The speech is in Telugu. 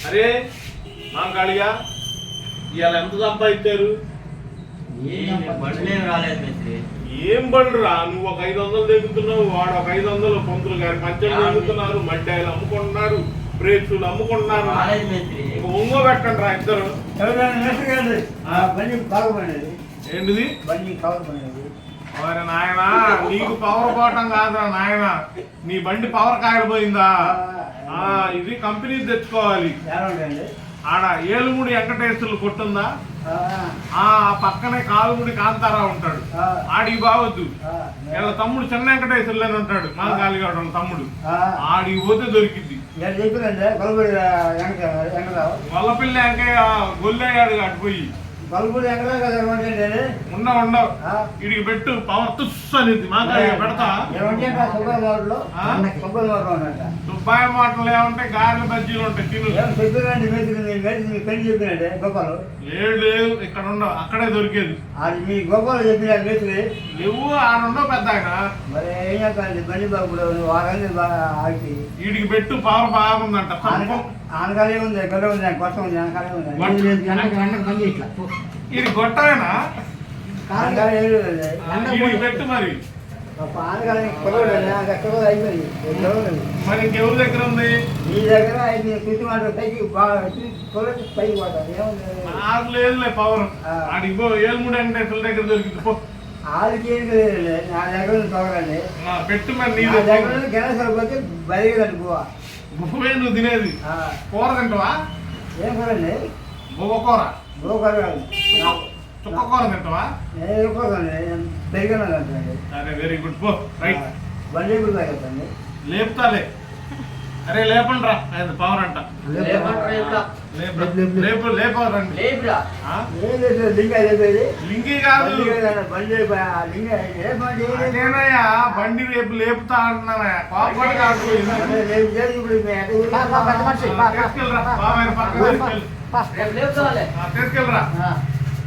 అరే మా కాళిగా ఇవాళ ఎంత సంపాదించారు? ఏం బండురా నువ్వు ఒక 500 తెగుతున్నావు, వాడు ఒక 500 పొంతులు గారి పంచలు తెగుతున్నారు, మడ్డాయిలు అమ్ముకుంటున్నారు, బ్రేక్సులు అమ్ముకుంటున్నారు. ఒంగో పెట్టండి రా ఇద్దరు. ఏంటిది మరి నాయన నీకు పవర్ పోవటం కాదురా నాయన, నీ బండి పవర్ కాయకపోయిందా? ఇది కంపెనీ తెచ్చుకోవాలి. ఆడ ఏలుముడి వెంకటేశ్వర్లు కొట్టుందా, ఆ పక్కనే కాలుముడి కాంతారావు ఉంటాడు, ఆడికి బావద్దు. వీళ్ళ తమ్ముడు చిన్న వెంకటేశ్వర్లు అని ఉంటాడు, మా కాలిగాడు వాళ్ళ తమ్ముడు, ఆడికి పోతే దొరికిద్ది. గొల్లపిల్ల వెంకయ్య గొల్లయ్యాడు అటుపోయి ఉండవు ఇడికి పెట్టు పవర్ తుస్ అనేది మా కాలిగా పెడతా. సుబ్బాయి మాటలు ఏమంటే గారెల బజ్జీలు ఉంటాయి తిను. లేదు ఇక్కడ ఉండవు, అక్కడే దొరికేది. మీ గోపాలు చెప్పిన నువ్వు ఆడుండవు పెద్ద ఆయన. మరి ఏం చెప్పాలి బండి బాబులు ఆగి వీడికి పెట్టు పవర్ బాగుందంట. ఆనకాలే ఉంది, గొర్రె ఉంది, కొత్త ఉంది, ఆనకాలే ఉంది. ఇది గొట్టమేనా? వీడికి పెట్టు మరి. మరి ఇంకెవరి దగ్గర ఉంది? మీ దగ్గర పైకి పైకి నాకు లేదులే పవర్. ఆడికి ఏలుముడి వెంకటేశ్వర దగ్గర దొరికింది పో. ఆడికి నా దగ్గర తొగరండి పెట్టు మరి. నీ దగ్గర గణేశ్వర పోతే బరిగదండి బువ్వ. బువ్వే నువ్వు తినేది? కూర తింటావా? ఏం కూరండి? బువ్వ కూర. బువ్వ కూర కాదు, చుక్క కూర తింటావా? పెరిగినండి. అరే వెరీ గుడ్ పో. రైట్ బండి కూడా తాగండి. లేపుతాలే. అరే లేపండి రా, పవర్ అంట. లేపరండి. లింగి కాదు నేనయ్యా, బండి రేపు లేపుతా అంటున్నానయ్యా. కోపడి కాదు. తీసుకెళ్ళరా.